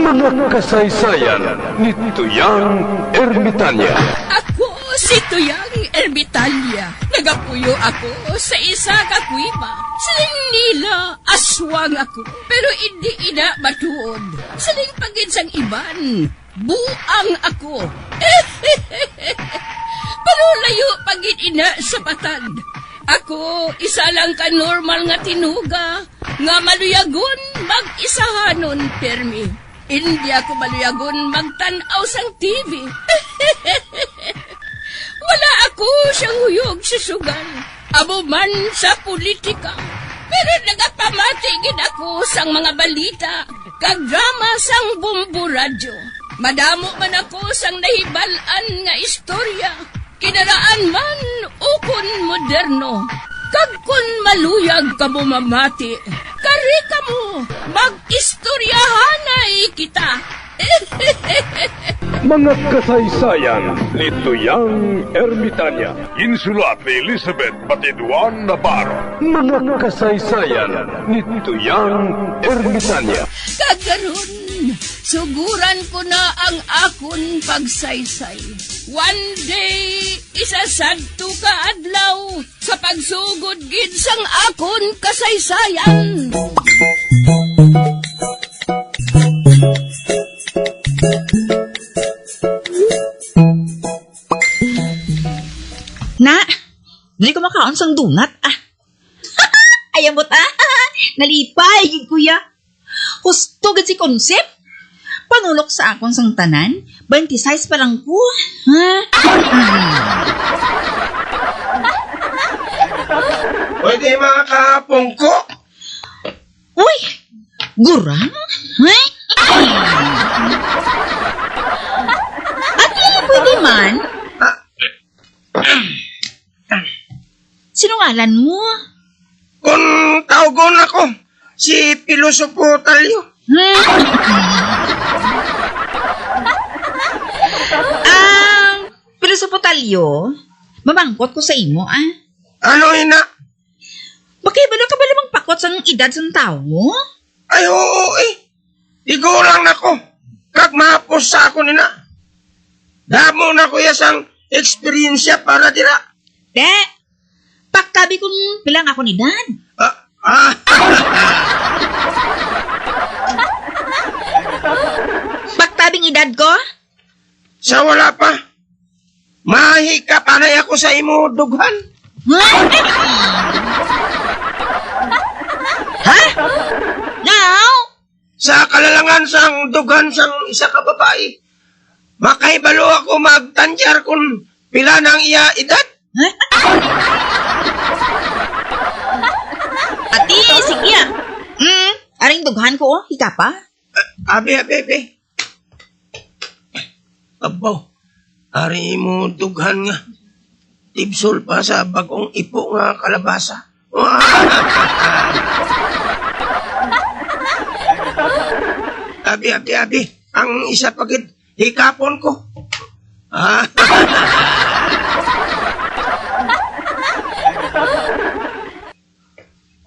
Mga kasaysayan ni Tuyang Ermitanya. Ako si Tuyang Ermitanya. Nagapuyo ako sa isa ka kuiba. Siling nila, aswang ako. Pero hindi ina matuod. Siling pagin sang iban. Buang ako. Pero layo pagin ina sa patad. Ako, isa lang ka normal nga tinuga. Nga maluyagon mag-isahanon, permi. Hindi ako maluyagon magtanaw sang TV. Wala ako siyang huyog sa sugal. Abo man sa politika. Pero nagapamatagin ako sang mga balita. Kag drama sang Bumbu Radyo. Madamo man ako sang nahibalan nga istorya. Kinaraan man ukon moderno. Kag kun maluyag ka mo mamati, kari ka mo, mag-istoryahanay kita. Mga kasaysayan ni Tuyang Ermitanya. Insulat ni Elizabeth Batiduan Navarro. Mga kasaysayan ni Tuyang Ermitanya. Kagaron, suguran ko na ang akon pagsaysay. One day, isasadto ka adlaw sa pagsugod gid sang akon kasaysayan. Na, dili ko makaon sang donut, Ayaw mo ta, nalipay, gid kuya. Husto gid si konsep. Panulok sa akon sang tanan, 26 pa lang ko, Pwede mga kahapong ko. Uy, gurang? Ati, pwede man. Sinungalan mo? Kung tawgon ako, si Pilosopo Talyo. Pilosopo Talyo, mamangkot ko sa imo, Ano ina? Makibalo ka ba lamang pakot sang edad sang tao? Ay oo Igulang na ko. Kag mahapos sa ako nina. Damo na ko yasang eksperyensya para dira. De, paktabi kung bilang ako ni Dad. Paktabing edad ko? Sa wala pa. Mahi ka panay ako sa imo dughan. Ha? Now? Sa kalalangan sang dughan sang isa ka babae. Makaibalo ako magtandyar kung pila nang iya edad. Ati, sige aring dughan ko, hika pa? Abi. Abaw, ari mo dughan nga. Tibsol pa sa bagong ipo nga kalabasa. Abi. Ang isa pagit, hikapon ko.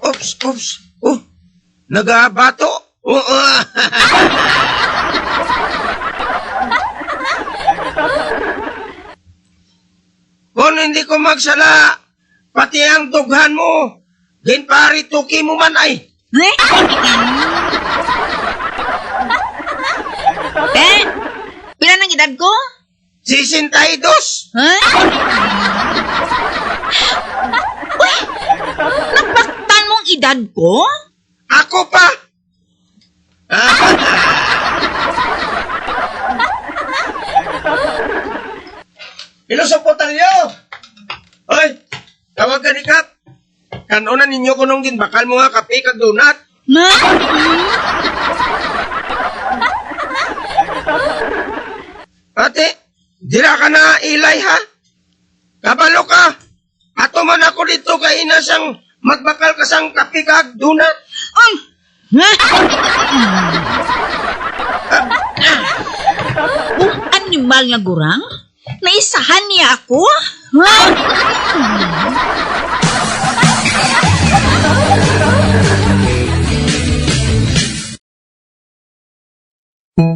Oops. Nagabato. Kung hindi ko magsala, pati ang dughan mo, ginpari tuki mo man ay. Pila ng edad ko? 62. Uy, napaktan mong edad ko? Ako pa. Pilosopo Talyo! Oy, tawag ka ni Kap. Kanunan ninyo ko nung ginbakal mo nga kape kag donut. Ate, dira ka na ilay ha? Kabalo ka. Ato man ako dito kay inasang magbakal ka sang kape kag donut. Animal nga gurang? Naisahan niya ako? Lolo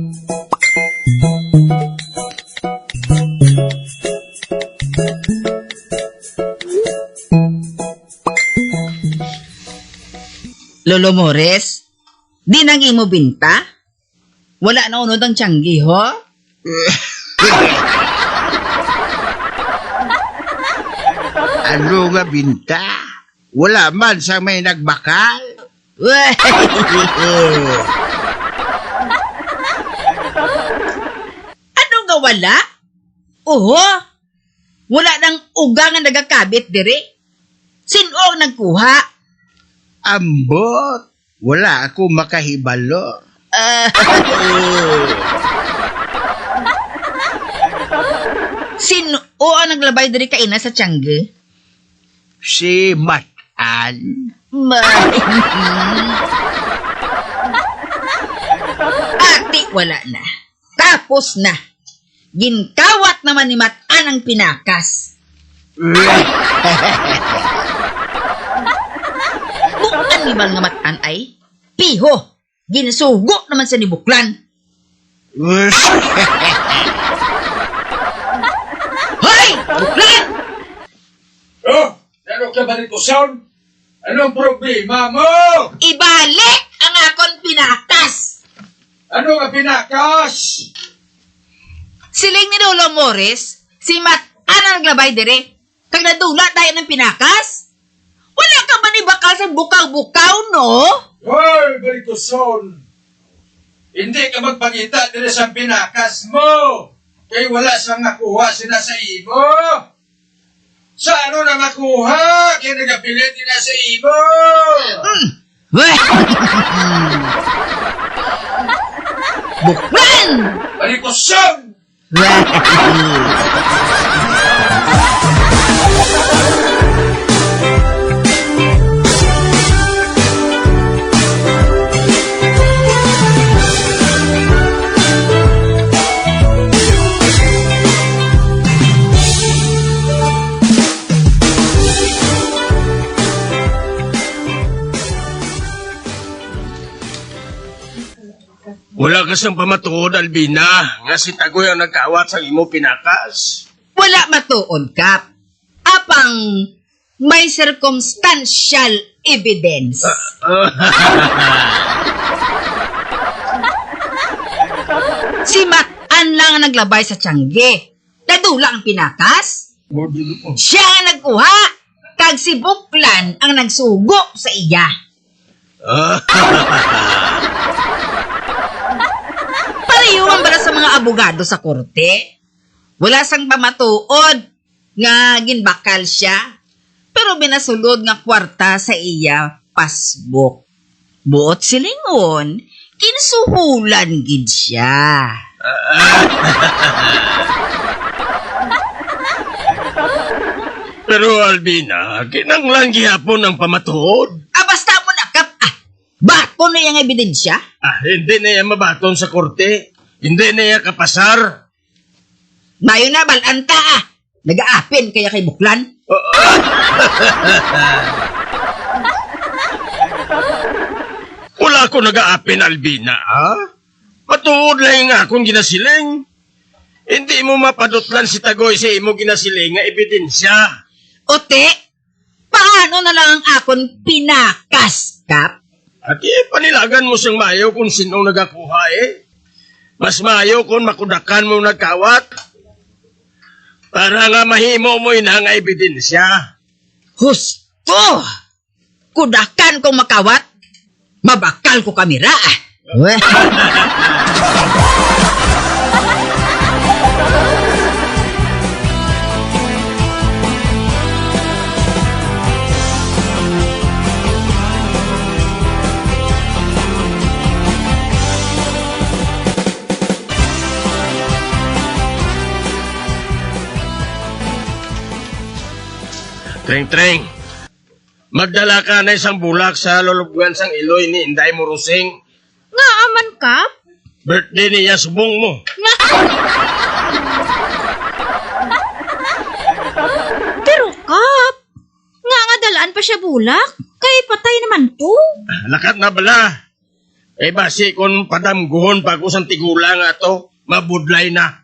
Mores, di nang imo binta? Wala na unod ang tiyanggi, ho? Ano nga binta? Wala man sa may nagbakal. Ano nga wala? Oho, wala nang uga nga nagakabit dire. Sino ang nagkuha? Ambot. Wala ako makahibalo. Sino ang naglabay dire kaina sa tiyanggi? Si Matan. Ati, wala na. Tapos na. Ginkawat naman ni Matan ang pinakas. Kung animal nga Matan ay, piho. Ginsugo naman sa nibuklan. Hoy! Buklan! Oh, ano ka ba rito, Son? Anong problema mo? Ibalik ang akon pinakas! Ano nga pinakas? Siling ni Lolo Mores, si Matan ang naglabay dire. Kag nadula tayo ng pinakas? Wala ka ba ni bakal sa bukaw-bukaw, no? Hoy, barito, Son. Hindi ka magpangita din sa pinakas mo. Kaya wala siyang nakuha sila sa imo. Sa ano na makuha? Kaya nagapilit din sa imo. Buklan! Barito, Son. Wala ka siyang pamatuod, Albina. Nga si Tagoy ang nagkawat sa imo pinakas. Wala matuod, Kap. Apang may circumstantial evidence. Si Matan lang ang naglabay sa tiyangge. Nadula ang pinakas. Siya ang nagkuha. Kag si Buklan ang nagsugo sa iya. Pariyuan bala sa mga abogado sa korte. Wala sang pamatuod nga ginbakal siya. Pero binasulod nga kwarta sa iya pasbook. Buot silingon, kinsuhulan gid siya. Pero Albina, kinanglan gihapon ang pamatuod. Basta mo na, Kap. Bato na yung ebidensya? Hindi na yan mabaton sa korte. Hindi na yan kapasar. Mayo na, balanta Nag-aapin kaya kay Buklan? Wala ko nag-aapin, Albina, Matuod lang nga akong ginasiling. Hindi mo mapadutlan si Tagoy sa imo ginasiling nga ebidensya. Ote, paano na lang ang akon pinakas, Kap? At panilagan mo siyang mayo kung sino nagakuha Mas mayo kung makudakan mo nagkawat. Para nga mahimo mo ina nga ebidensya. Husto! Kudakan kong makawat, mabakal ko kamera. Treng-treng, magdala ka na isang bulak sa lulubgan sang Iloy ni Inday Morusing. Nga aman, Kap? Birthday niya subong mo. Pero, Kap, nga dalaan pa siya bulak. Kay patay naman to. Lakat na bala. Eh basi kung padamguhon pa ko sa tigula nga to, mabudlay na.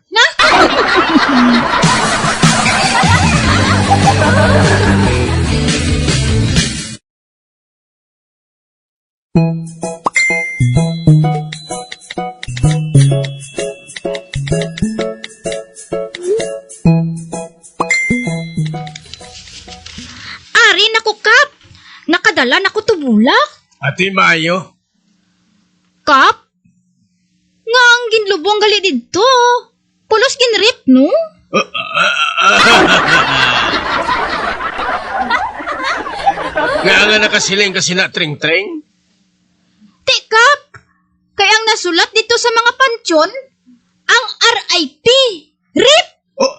Ari, naku, Kap. Nakadala na ko tubulak. Ati Mayo, Kap? Nga ang ginlubong gali dito. Pulos ginrip, no? nga nakasiling kasi na tring-tring? Te, Kap. Kaya ang nasulat dito sa mga pansyon, ang RIP. Rip! Oh,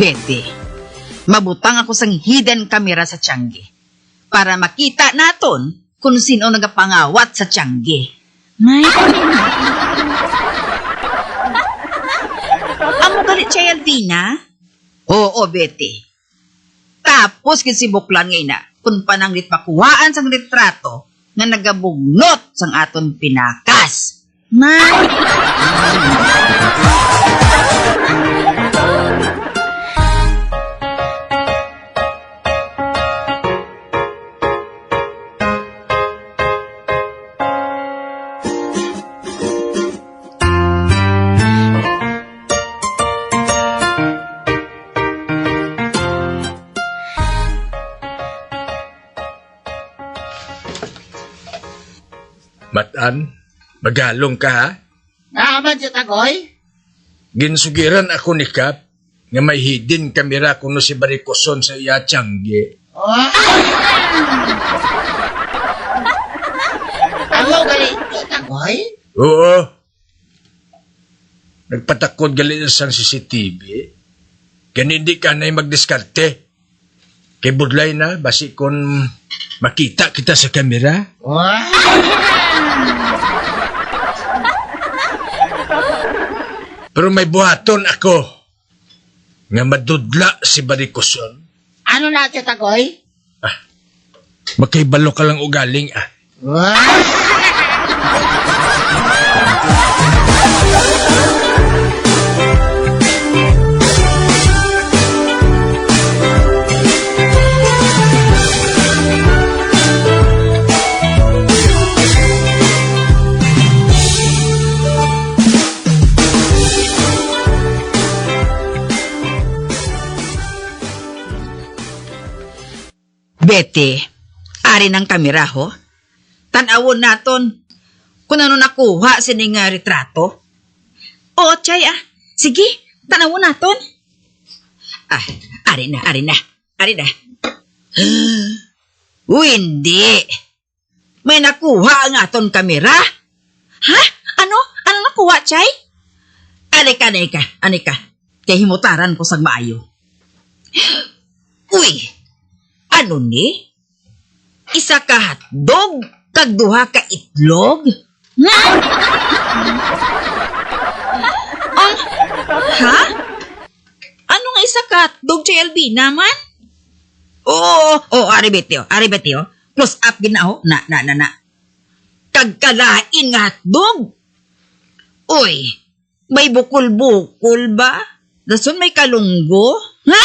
Bete, mabutang ako sang hidden camera sa Tiangge para makita naton kung sino nagapangawat sa Tiangge. May... Amo galit siya Alvina? Oo, Bete. Tapos kisibuklan ngayon na kung pananglit makuhaan sang retrato nga nagabugnot sang aton pinakas. May... Matan, magalong ka ha? Naaman si Tagoy? Ginsugiran ako ni Kap nga may hidden kamera kuno si Barikoson sa iya Tiangge. Oh. Amo gali si Tagoy? Oo. Nagpatakod gali sa CCTV. Ganindi ka na magdiskarte. Kay budlay na, basi kung makita kita sa kamera. Oh. Pero may buhaton ako nga madudla si Barikoson. Ano na si Tagoy? Makaibalo ka lang ugaling ah. Bete, ari ng kamera ho. Tanawon naton kung ano nakuha sa ning retrato. O, Chay, sige, tanawon naton. Ari na. Hindi. May nakuha ang aton kamera. Ha? Ano? Ano nakuha, Chay? Anika. Kay himutaran ko sa maayo. Uy! Ano ni? Isa ka hotdog, kag duha ka itlog? Ha? Ano nga isa ka hotdog, JLB naman? Oo, ari betyo. Close up ginaho, na. Kag kalain nga hotdog. Uy, may bukol-bukol ba? Dason may kalunggo? Ha?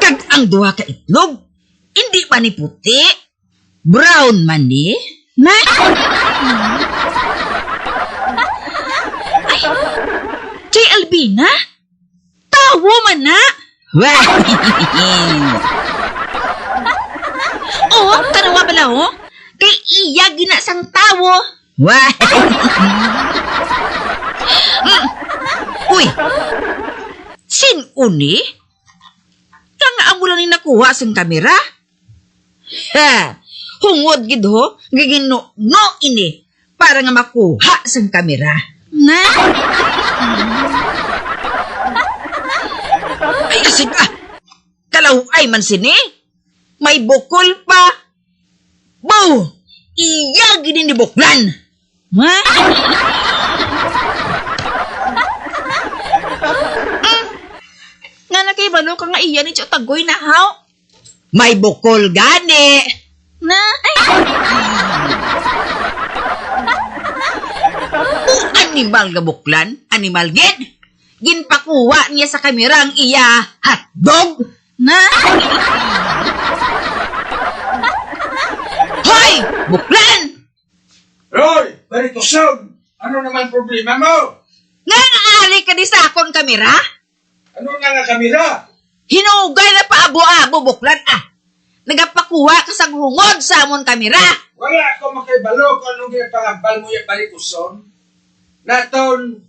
Kag ang duha ka itlog, hindi pa ni puti. Brown man ni. Na? Ay, Jay Albina? Tawo man na. Oo, kanawa bala ho. Kay iya ginasang tawo. Uy, sinuni? Nga amo lang ni nakuha sang kamera? Ha, hungod gid ho, gigino no ini. para nga makuha sang kamera. Na? Ay, kasi ka. Kalaway man sini. May bukol pa. Bow! Iya gini ni buklan. Ha? Nga nakibalo ka nga iya ni Tagoy na haw. May bukol gani. Na? Ay. Animal ga buklan? Animal gid? Ginpakuha niya sa kamerang iya hotdog? Na? Hoy! Buklan! Roy, Barikoson, ano naman problema mo? Nga naali ka di sa akong kamera? Ano nga kamera? Hinugay na paabo-abo buklan Nagapakuha ka sa hungod sa amon kamera. Wala ako makaibalo kung anong ginapangabal mo yung Barikoson. Naton,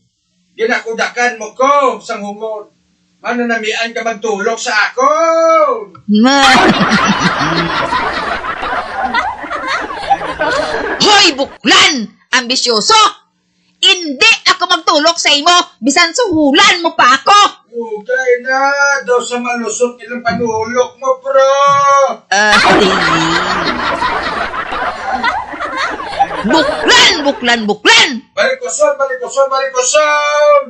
ginakudakan mo ko sa hungod. Mananamian ka magtulog sa ako. Hoy, buklan! Ambisyoso! Hindi ako magtulok sa imo, bisan suhulan mo pa ako! Ugay na, daw sa malusot ilang panulok mo, bro! Buklan! Buklan! Buklan! Barikoson, Barikoson, Barikoson!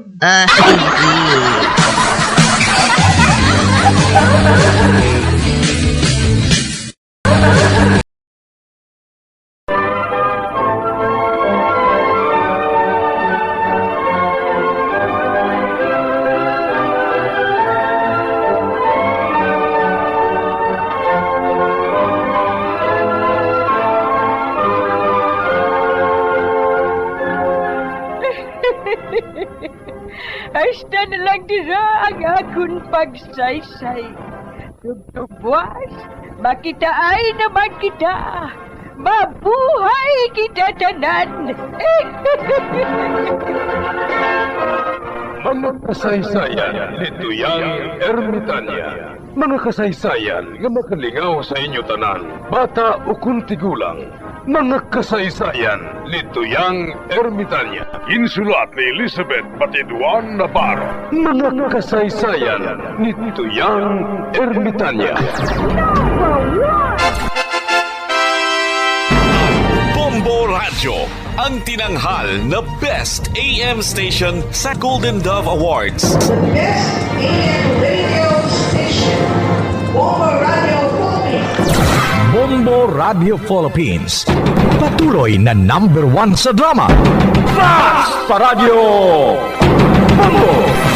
Hasta na lang dira ang akong pagsaysay. Tugtugwas, makitaan naman kita. Mabuhay kita tanan. Mga kasaysayan ni Tuyang Ermitanya. Mga kasaysayan nga makalingaw sa inyo tanan, bata o kuntigulang. Mga kasaysayan ni Tuyang Ermitanya. Insulat ni Elizabeth Batiduan Navarro. Mga kasaysayan ni Tuyang Ermitanya. Bombo Radio, ang tinanghal na Best AM Station sa Golden Dove Awards. Best AM radio station, Bombo Radio Philippines. Bombo Radio Philippines. Patuloy na #1 sa drama. Basta Radio! Bombo!